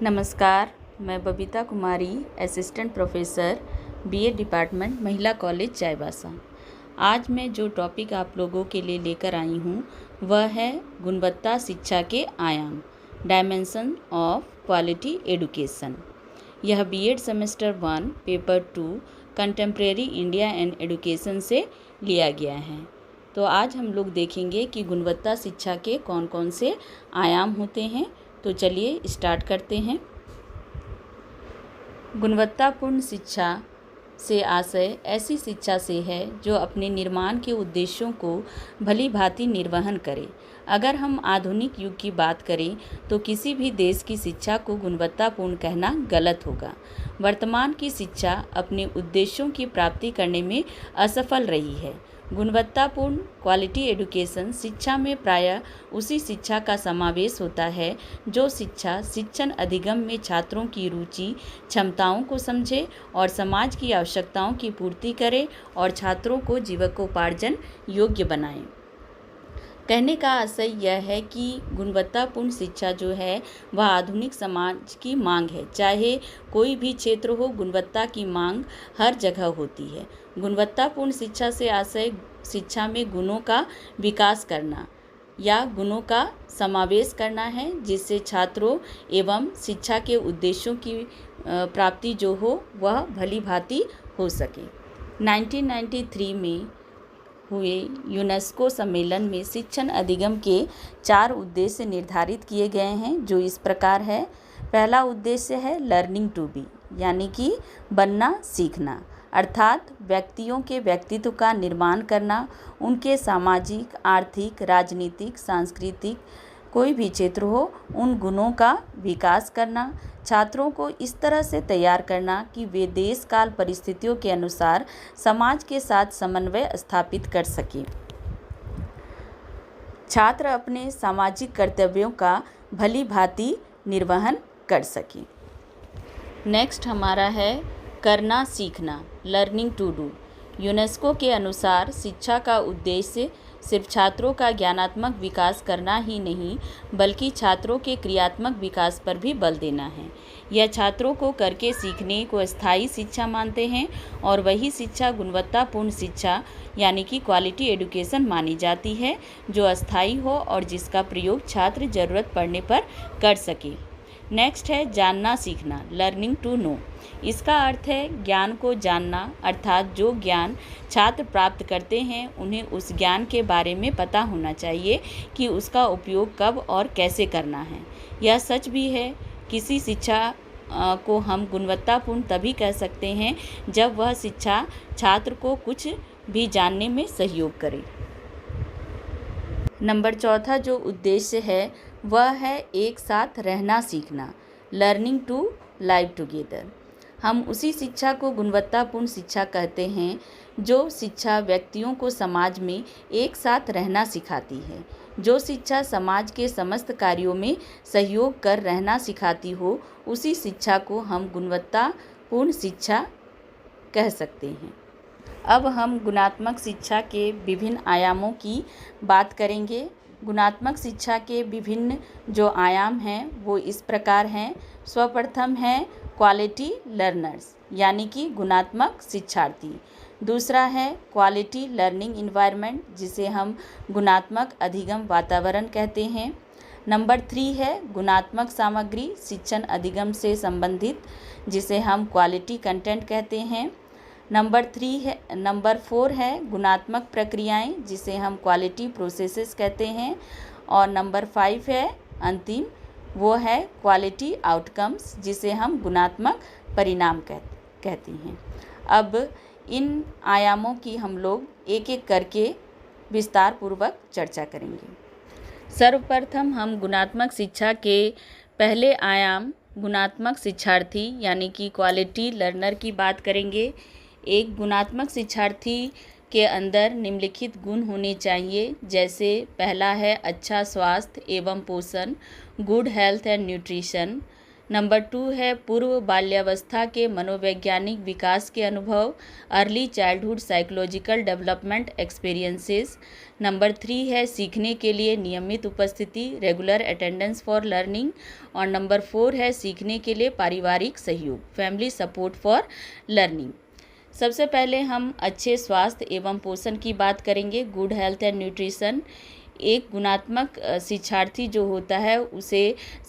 नमस्कार, मैं बबीता कुमारी, assistant professor BA department महिला कॉलेज चाईबासा। आज मैं जो टॉपिक आप लोगों के लिए लेकर आई हूँ वह है गुणवत्ता शिक्षा के आयाम, डायमेंशन ऑफ क्वालिटी एडुकेशन। यह BEd semester 1 paper 2 contemporary India and education से लिया गया है। तो आज हम लोग देखेंगे कि गुणवत्ता शिक्षा के कौन कौन से आयाम होते हैं। तो चलिए स्टार्ट करते हैं। गुणवत्तापूर्ण शिक्षा से आशय ऐसी शिक्षा से है जो अपने निर्माण के उद्देश्यों को भली भांति निर्वहन करे। अगर हम आधुनिक युग की बात करें तो किसी भी देश की शिक्षा को गुणवत्तापूर्ण कहना गलत होगा। वर्तमान की शिक्षा अपने उद्देश्यों की प्राप्ति करने में असफल रही है। गुणवत्तापूर्ण क्वालिटी एडुकेशन शिक्षा में प्रायः उसी शिक्षा का समावेश होता है जो शिक्षा शिक्षण अधिगम में छात्रों की रुचि क्षमताओं को समझे और समाज की आवश्यकताओं की पूर्ति करे और छात्रों को जीविकोपार्जन योग्य बनाए। कहने का आशय यह है कि गुणवत्तापूर्ण शिक्षा जो है वह आधुनिक समाज की मांग है। चाहे कोई भी क्षेत्र हो, गुणवत्ता की मांग हर जगह होती है। गुणवत्तापूर्ण शिक्षा से आशय शिक्षा में गुणों का विकास करना या गुणों का समावेश करना है जिससे छात्रों एवं शिक्षा के उद्देश्यों की प्राप्ति जो हो वह भली भांति हो सके। 1993 में हुए यूनेस्को सम्मेलन में शिक्षण अधिगम के 4 उद्देश्य निर्धारित किए गए हैं जो इस प्रकार है। पहला उद्देश्य है लर्निंग टू बी, यानी कि बनना सीखना, अर्थात व्यक्तियों के व्यक्तित्व का निर्माण करना, उनके सामाजिक, आर्थिक, राजनीतिक, सांस्कृतिक कोई भी क्षेत्र हो उन गुणों का विकास करना, छात्रों को इस तरह से तैयार करना कि वे देश काल परिस्थितियों के अनुसार समाज के साथ समन्वय स्थापित कर सकें। छात्र अपने सामाजिक कर्तव्यों का भली भांति निर्वहन कर सकें। नेक्स्ट हमारा है करना सीखना, लर्निंग टू डू। यूनेस्को के अनुसार शिक्षा का उद्देश्य सिर्फ छात्रों का ज्ञानात्मक विकास करना ही नहीं बल्कि छात्रों के क्रियात्मक विकास पर भी बल देना है। यह छात्रों को करके सीखने को स्थायी शिक्षा मानते हैं और वही शिक्षा गुणवत्तापूर्ण शिक्षा यानी कि क्वालिटी एडुकेशन मानी जाती है जो अस्थायी हो और जिसका प्रयोग छात्र जरूरत पड़ने पर कर सके। नेक्स्ट है जानना सीखना, लर्निंग टू नो। इसका अर्थ है ज्ञान को जानना, अर्थात जो ज्ञान छात्र प्राप्त करते हैं उन्हें उस ज्ञान के बारे में पता होना चाहिए कि उसका उपयोग कब और कैसे करना है। यह सच भी है, किसी शिक्षा को हम गुणवत्तापूर्ण तभी कह सकते हैं जब वह शिक्षा छात्र को कुछ भी जानने में सहयोग करे। नंबर 4 जो उद्देश्य है वह है एक साथ रहना सीखना, लर्निंग टू लाइव टुगेदर। हम उसी शिक्षा को गुणवत्तापूर्ण शिक्षा कहते हैं जो शिक्षा व्यक्तियों को समाज में एक साथ रहना सिखाती है। जो शिक्षा समाज के समस्त कार्यों में सहयोग कर रहना सिखाती हो उसी शिक्षा को हम गुणवत्तापूर्ण शिक्षा कह सकते हैं। अब हम गुणात्मक शिक्षा के विभिन्न आयामों की बात करेंगे। गुणात्मक शिक्षा के विभिन्न जो आयाम हैं वो इस प्रकार हैं। सर्वप्रथम है क्वालिटी लर्नर्स यानी कि गुणात्मक शिक्षार्थी। दूसरा है क्वालिटी लर्निंग इन्वायरमेंट जिसे हम गुणात्मक अधिगम वातावरण कहते हैं। नंबर 3 है गुणात्मक सामग्री शिक्षण अधिगम से संबंधित जिसे हम क्वालिटी कंटेंट कहते हैं। नंबर 4 है गुणात्मक प्रक्रियाएं जिसे हम क्वालिटी प्रोसेसेस कहते हैं। और नंबर 5 है अंतिम, वो है क्वालिटी आउटकम्स जिसे हम गुणात्मक परिणाम कहते हैं। अब इन आयामों की हम लोग एक एक करके विस्तार पूर्वक चर्चा करेंगे। सर्वप्रथम हम गुणात्मक शिक्षा के पहले आयाम गुणात्मक शिक्षार्थी यानी कि क्वालिटी लर्नर की बात करेंगे। एक गुणात्मक शिक्षार्थी के अंदर निम्नलिखित गुण होने चाहिए, जैसे पहला है अच्छा स्वास्थ्य एवं पोषण, good health and nutrition. Number 2 है पूर्व बाल्यावस्था के मनोवैज्ञानिक विकास के अनुभव, early childhood psychological development experiences. Number 3 है सीखने के लिए नियमित उपस्थिति, रेगुलर अटेंडेंस फॉर लर्निंग। और नंबर 4 है सीखने के लिए पारिवारिक सहयोग, फैमिली सपोर्ट फॉर लर्निंग। सबसे पहले हम अच्छे स्वास्थ्य एवं पोषण की बात करेंगे, गुड हेल्थ एंड न्यूट्रिशन। एक गुणात्मक शिक्षार्थी जो होता है उसे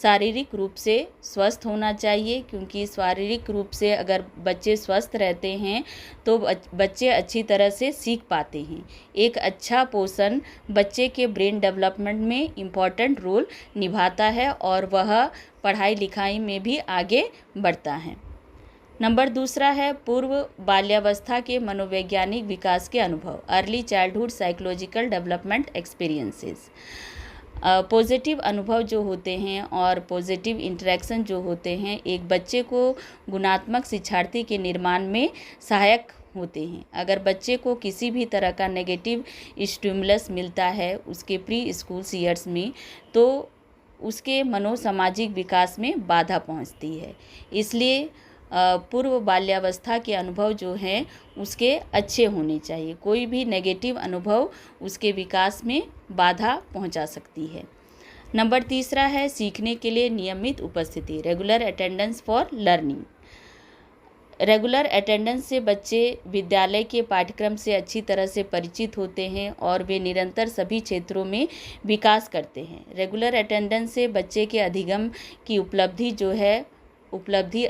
शारीरिक रूप से स्वस्थ होना चाहिए, क्योंकि शारीरिक रूप से अगर बच्चे स्वस्थ रहते हैं तो बच्चे अच्छी तरह से सीख पाते हैं। एक अच्छा पोषण बच्चे के ब्रेन डेवलपमेंट में इम्पॉर्टेंट रोल निभाता है और वह पढ़ाई लिखाई में भी आगे बढ़ता है। नंबर 2 है पूर्व बाल्यावस्था के मनोवैज्ञानिक विकास के अनुभव, early childhood psychological development experiences. Positive अनुभव जो होते हैं और पॉजिटिव इंटरेक्शन जो होते हैं एक बच्चे को गुणात्मक शिक्षार्थी के निर्माण में सहायक होते हैं। अगर बच्चे को किसी भी तरह का नेगेटिव स्टिमुलस मिलता है उसके प्री स्कूल ईयर्स में, तो उसके मनोसामाजिक विकास में बाधा पहुंचती है। इसलिए पूर्व बाल्यावस्था के अनुभव जो हैं उसके अच्छे होने चाहिए। कोई भी नेगेटिव अनुभव उसके विकास में बाधा पहुंचा सकती है। नंबर 3 है सीखने के लिए नियमित उपस्थिति, regular attendance for learning. Regular attendance से बच्चे विद्यालय के पाठ्यक्रम से अच्छी तरह से परिचित होते हैं और वे निरंतर सभी क्षेत्रों में विकास करते हैं। रेगुलर अटेंडेंस से बच्चे के अधिगम की उपलब्धि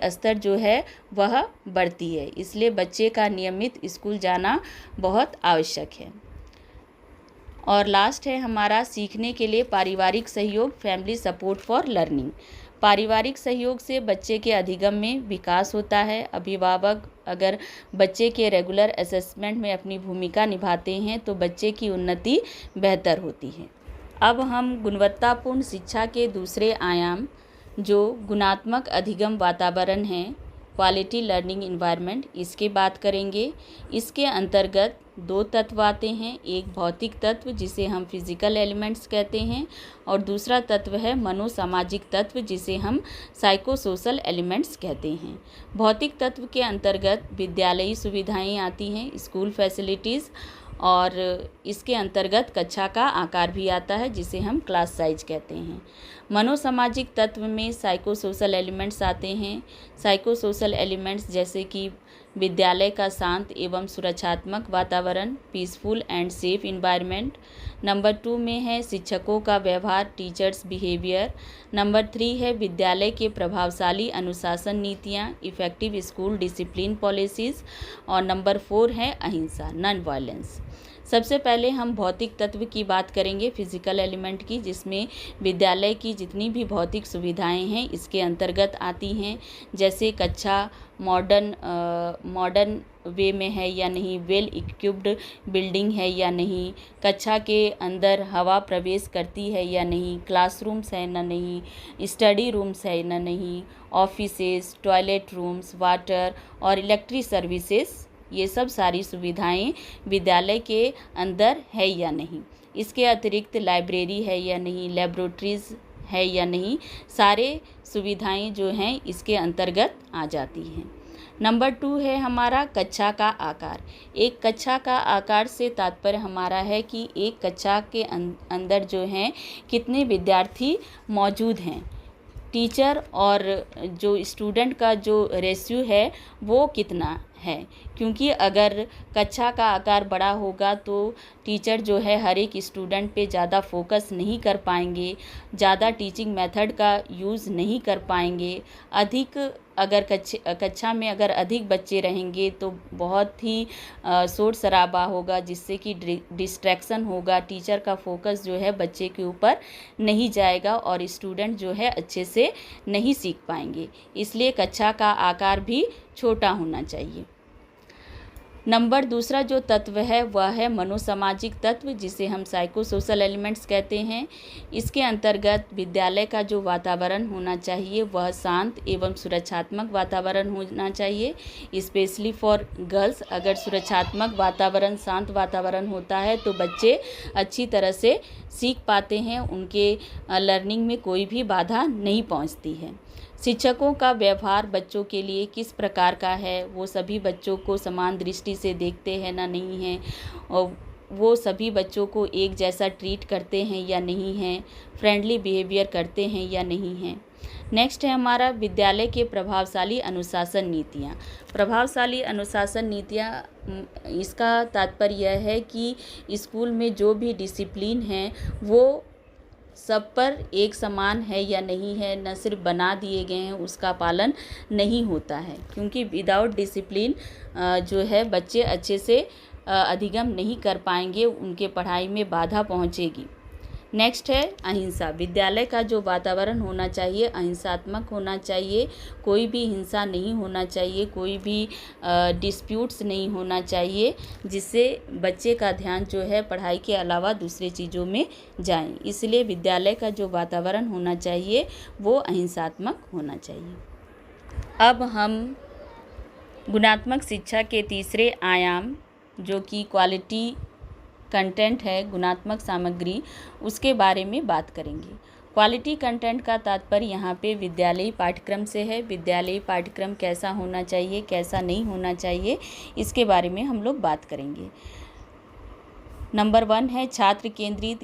स्तर जो है वह बढ़ती है, इसलिए बच्चे का नियमित स्कूल जाना बहुत आवश्यक है। और लास्ट है हमारा सीखने के लिए पारिवारिक सहयोग, फैमिली सपोर्ट फॉर लर्निंग। पारिवारिक सहयोग से बच्चे के अधिगम में विकास होता है। अभिभावक अगर बच्चे के रेगुलर असेसमेंट में अपनी भूमिका निभाते हैं तो बच्चे की उन्नति बेहतर होती है। अब हम गुणवत्तापूर्ण शिक्षा के दूसरे आयाम जो गुणात्मक अधिगम वातावरण है, क्वालिटी लर्निंग इन्वायरमेंट, इसके बात करेंगे। इसके अंतर्गत 2 तत्व आते हैं, एक भौतिक तत्व जिसे हम फिजिकल एलिमेंट्स कहते हैं और दूसरा तत्व है मनोसामाजिक तत्व जिसे हम साइको सोशल एलिमेंट्स कहते हैं। भौतिक तत्व के अंतर्गत विद्यालयी सुविधाएं आती हैं, स्कूल फैसिलिटीज़, और इसके अंतर्गत कक्षा का आकार भी आता है जिसे हम क्लास साइज कहते हैं। मनोसामाजिक तत्व में साइको सोशल एलिमेंट्स आते हैं। साइको सोशल एलिमेंट्स जैसे कि विद्यालय का शांत एवं सुरक्षात्मक वातावरण, peaceful and safe environment. Number 2 में है शिक्षकों का व्यवहार, टीचर्स बिहेवियर। नंबर 3 है विद्यालय के प्रभावशाली अनुशासन नीतियाँ, इफ़ेक्टिव स्कूल डिसिप्लिन पॉलिसीज़। और नंबर 4 है अहिंसा, नॉन वायलेंस। सबसे पहले हम भौतिक तत्व की बात करेंगे, फिजिकल एलिमेंट की, जिसमें विद्यालय की जितनी भी भौतिक सुविधाएं हैं इसके अंतर्गत आती हैं। जैसे कक्षा मॉडर्न वे में है या नहीं, वेल इक्विप्ड बिल्डिंग है या नहीं, कक्षा के अंदर हवा प्रवेश करती है या नहीं, क्लासरूम्स है ना नहीं, स्टडी रूम्स है ना नहीं, ऑफिसेस, टॉयलेट रूम्स, वाटर और इलेक्ट्रिक सर्विसेज, ये सब सारी सुविधाएं विद्यालय के अंदर है या नहीं। इसके अतिरिक्त लाइब्रेरी है या नहीं, लेबोरेटरीज है या नहीं, सारे सुविधाएं जो हैं इसके अंतर्गत आ जाती हैं। नंबर 2 है हमारा कक्षा का आकार। एक कक्षा का आकार से तात्पर्य हमारा है कि एक कक्षा के अंदर जो हैं कितने विद्यार्थी मौजूद हैं, टीचर और जो स्टूडेंट का जो रेशियो है वो कितना है। क्योंकि अगर कक्षा का आकार बड़ा होगा तो टीचर जो है हर एक स्टूडेंट पे ज़्यादा फोकस नहीं कर पाएंगे, ज़्यादा टीचिंग मेथड का यूज़ नहीं कर पाएंगे। अगर कक्षा में अगर अधिक बच्चे रहेंगे तो बहुत ही शोर शराबा होगा, जिससे कि डिस्ट्रैक्शन होगा, टीचर का फोकस जो है बच्चे के ऊपर नहीं जाएगा और स्टूडेंट जो है अच्छे से नहीं सीख पाएंगे। इसलिए कक्षा का आकार भी छोटा होना चाहिए। नंबर 2 जो तत्व है वह है मनोसामाजिक तत्व, जिसे हम साइको सोशल एलिमेंट्स कहते हैं। इसके अंतर्गत विद्यालय का जो वातावरण होना चाहिए वह शांत एवं सुरक्षात्मक वातावरण होना चाहिए, स्पेशली फॉर गर्ल्स। अगर सुरक्षात्मक वातावरण, शांत वातावरण होता है तो बच्चे अच्छी तरह से सीख पाते हैं, उनके लर्निंग में कोई भी बाधा नहीं पहुंचती है। शिक्षकों का व्यवहार बच्चों के लिए किस प्रकार का है, वो सभी बच्चों को समान दृष्टि से देखते हैं ना नहीं हैं, और वो सभी बच्चों को एक जैसा ट्रीट करते हैं या नहीं हैं, फ्रेंडली बिहेवियर करते हैं या नहीं हैं। नेक्स्ट है हमारा विद्यालय के प्रभावशाली अनुशासन नीतियाँ। प्रभावशाली अनुशासन नीतियाँ, इसका तात्पर्य यह है कि स्कूल में जो भी डिसिप्लिन है वो सब पर एक समान है या नहीं है, न सिर्फ बना दिए गए हैं उसका पालन नहीं होता है, क्योंकि विदाउट डिसिप्लिन जो है बच्चे अच्छे से अधिगम नहीं कर पाएंगे, उनके पढ़ाई में बाधा पहुंचेगी। नेक्स्ट है अहिंसा। विद्यालय का जो वातावरण होना चाहिए अहिंसात्मक होना चाहिए, कोई भी हिंसा नहीं होना चाहिए, कोई भी डिस्प्यूट्स नहीं होना चाहिए, जिससे बच्चे का ध्यान जो है पढ़ाई के अलावा दूसरे चीज़ों में जाए। इसलिए विद्यालय का जो वातावरण होना चाहिए वो अहिंसात्मक होना चाहिए। अब हम गुणात्मक शिक्षा के तीसरे आयाम जो कि क्वालिटी कंटेंट है, गुणात्मक सामग्री, उसके बारे में बात करेंगे। क्वालिटी कंटेंट का तात्पर्य यहाँ पे विद्यालयी पाठ्यक्रम से है। विद्यालयी पाठ्यक्रम कैसा होना चाहिए, कैसा नहीं होना चाहिए, इसके बारे में हम लोग बात करेंगे। नंबर 1 है छात्र केंद्रित,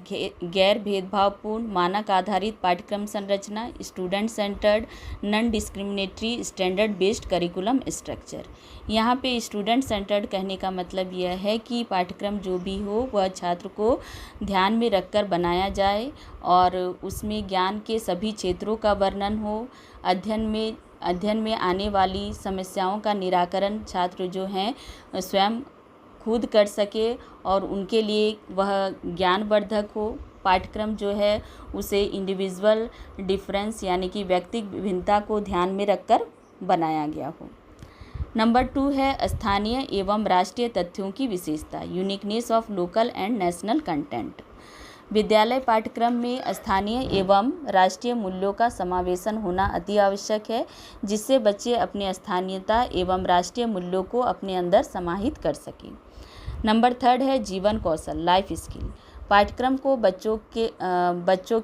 गैर भेदभावपूर्ण, मानक आधारित पाठ्यक्रम संरचना, student centred, non discriminatory, standard based curriculum structure. यहाँ पे स्टूडेंट सेंटर्ड कहने का मतलब यह है कि पाठ्यक्रम जो भी हो वह छात्र को ध्यान में रखकर बनाया जाए और उसमें ज्ञान के सभी क्षेत्रों का वर्णन हो। अध्ययन में आने वाली समस्याओं का निराकरण छात्र जो हैं स्वयं खुद कर सके और उनके लिए वह ज्ञानवर्धक हो। पाठ्यक्रम जो है उसे इंडिविजुअल डिफरेंस यानी कि व्यक्तिगत विभिन्नता को ध्यान में रखकर बनाया गया हो। नंबर 2 है स्थानीय एवं राष्ट्रीय तथ्यों की विशेषता, uniqueness of local and national content. विद्यालय पाठ्यक्रम में स्थानीय एवं राष्ट्रीय मूल्यों का समावेशन होना अति आवश्यक है, जिससे बच्चे अपने स्थानीयता एवं राष्ट्रीय मूल्यों को अपने अंदर समाहित कर सकें। नंबर 3 है जीवन कौशल, लाइफ स्किल। पाठ्यक्रम को बच्चों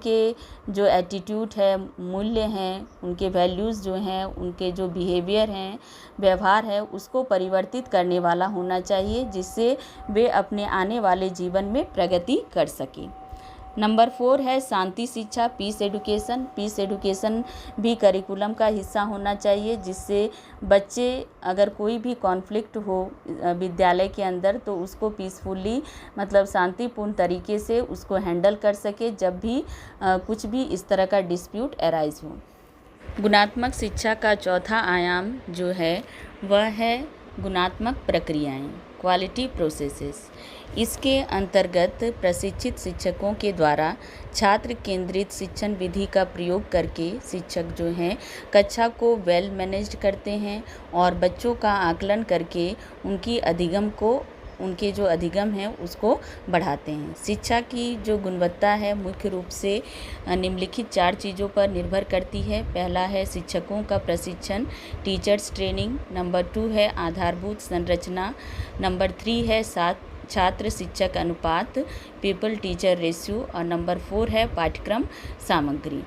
के जो एटीट्यूड है, मूल्य हैं, उनके वैल्यूज़ जो हैं, उनके जो बिहेवियर हैं, व्यवहार है, उसको परिवर्तित करने वाला होना चाहिए, जिससे वे अपने आने वाले जीवन में प्रगति कर सकें। नंबर 4 है शांति शिक्षा, पीस एडुकेशन। पीस एडुकेशन भी करिकुलम का हिस्सा होना चाहिए, जिससे बच्चे अगर कोई भी कॉन्फ्लिक्ट हो विद्यालय के अंदर तो उसको पीसफुली मतलब शांतिपूर्ण तरीके से उसको हैंडल कर सके जब भी कुछ भी इस तरह का डिस्प्यूट अराइज हो। गुणात्मक शिक्षा का चौथा आयाम जो है वह है गुणात्मक प्रक्रियाएं, क्वालिटी प्रोसेसेस। इसके अंतर्गत प्रशिक्षित शिक्षकों के द्वारा छात्र केंद्रित शिक्षण विधि का प्रयोग करके शिक्षक जो हैं कक्षा को वेल मैनेज्ड करते हैं और बच्चों का आकलन करके उनके जो अधिगम है उसको बढ़ाते हैं। शिक्षा की जो गुणवत्ता है मुख्य रूप से निम्नलिखित 4 चीज़ों पर निर्भर करती है। पहला है शिक्षकों का प्रशिक्षण, टीचर्स ट्रेनिंग। नंबर 2 है आधारभूत संरचना। नंबर 3 है छात्र शिक्षक अनुपात, पीपल टीचर रेशियो। और नंबर 4 है पाठ्यक्रम सामग्री।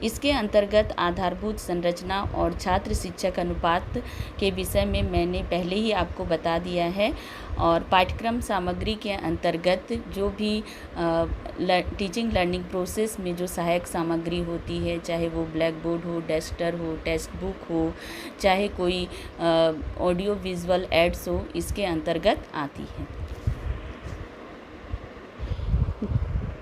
इसके अंतर्गत आधारभूत संरचना और छात्र शिक्षक अनुपात के विषय में मैंने पहले ही आपको बता दिया है। और पाठ्यक्रम सामग्री के अंतर्गत जो भी टीचिंग लर्निंग प्रोसेस में जो सहायक सामग्री होती है, चाहे वो ब्लैक बोर्ड हो, डस्टर हो, टेक्स्ट बुक हो, चाहे कोई ऑडियो विजुअल एड्स हो, इसके अंतर्गत आती है।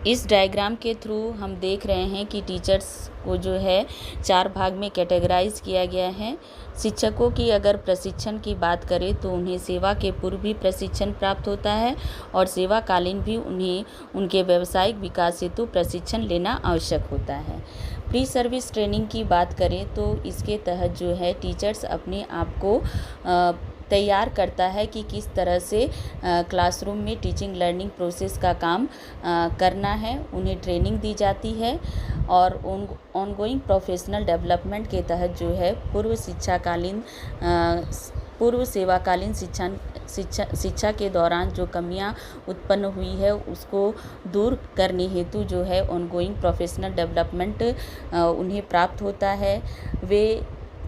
इस डायग्राम के थ्रू हम देख रहे हैं कि टीचर्स को जो है 4 भाग में कैटेगराइज किया गया है। शिक्षकों की अगर प्रशिक्षण की बात करें तो उन्हें सेवा के पूर्व भी प्रशिक्षण प्राप्त होता है और सेवाकालीन भी उन्हें उनके व्यावसायिक विकास हेतु प्रशिक्षण लेना आवश्यक होता है। प्री सर्विस ट्रेनिंग की बात करें तो इसके तहत जो है टीचर्स अपने आप को तैयार करता है कि किस तरह से क्लासरूम में टीचिंग लर्निंग प्रोसेस का काम करना है, उन्हें ट्रेनिंग दी जाती है। और ऑनगोइंग प्रोफेशनल डेवलपमेंट के तहत जो है पूर्व शिक्षाकालीन पूर्व सेवाकालीन शिक्षा के दौरान जो कमियां उत्पन्न हुई है उसको दूर करने हेतु जो है ऑनगोइंग प्रोफेशनल डेवलपमेंट उन्हें प्राप्त होता है। वे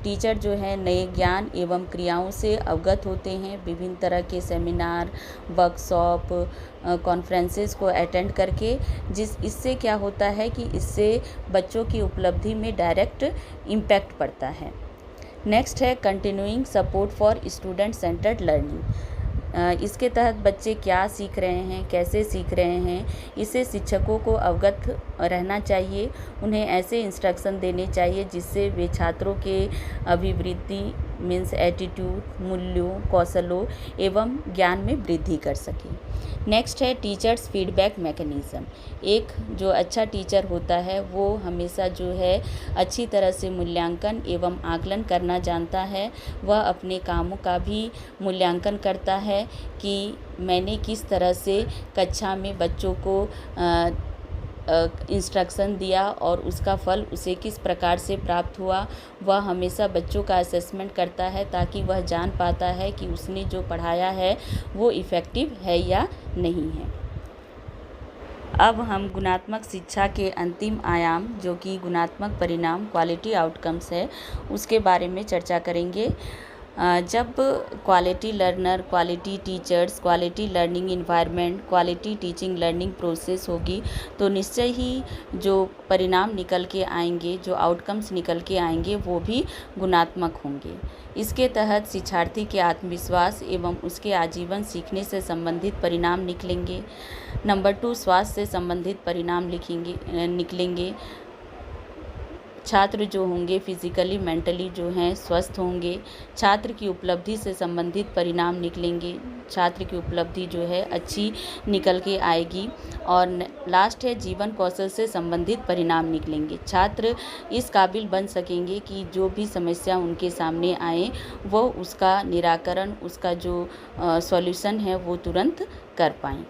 टीचर जो है नए ज्ञान एवं क्रियाओं से अवगत होते हैं। विभिन्न तरह के सेमिनार, वर्कशॉप, कॉन्फ्रेंसेस को अटेंड करके इससे क्या होता है कि इससे बच्चों की उपलब्धि में डायरेक्ट इम्पैक्ट पड़ता है। नेक्स्ट है continuing support for student centred learning. इसके तहत बच्चे क्या सीख रहे हैं, कैसे सीख रहे हैं, इससे शिक्षकों को अवगत रहना चाहिए। उन्हें ऐसे इंस्ट्रक्शन देने चाहिए जिससे वे छात्रों के अभिवृद्धि मीन्स एटीट्यूड, मूल्यों, कौशलों एवं ज्ञान में वृद्धि कर सकें। नेक्स्ट है टीचर्स फीडबैक मैकेनिज़्म। एक जो अच्छा टीचर होता है वो हमेशा जो है अच्छी तरह से मूल्यांकन एवं आकलन करना जानता है। वह अपने कामों का भी मूल्यांकन करता है कि मैंने किस तरह से कक्षा में बच्चों को इंस्ट्रक्शन दिया और उसका फल उसे किस प्रकार से प्राप्त हुआ। वह हमेशा बच्चों का असेसमेंट करता है ताकि वह जान पाता है कि उसने जो पढ़ाया है वो इफ़ेक्टिव है या नहीं है। अब हम गुणात्मक शिक्षा के अंतिम आयाम जो कि गुणात्मक परिणाम क्वालिटी आउटकम्स है उसके बारे में चर्चा करेंगे। जब quality learner, quality teachers, quality learning environment, quality teaching learning process होगी तो निश्चय ही जो परिणाम निकल के आएंगे, जो आउटकम्स निकल के आएंगे वो भी गुणात्मक होंगे। इसके तहत शिक्षार्थी के आत्मविश्वास एवं उसके आजीवन सीखने से संबंधित परिणाम निकलेंगे। नंबर 2 स्वास्थ्य से संबंधित परिणाम निकलेंगे। छात्र जो होंगे फिजिकली मेंटली जो हैं स्वस्थ होंगे। छात्र की उपलब्धि से संबंधित परिणाम निकलेंगे। छात्र की उपलब्धि जो है अच्छी निकल के आएगी। और लास्ट है जीवन कौशल से संबंधित परिणाम निकलेंगे। छात्र इस काबिल बन सकेंगे कि जो भी समस्या उनके सामने आए वो उसका निराकरण, उसका जो सॉल्यूशन है वो तुरंत कर पाएँ।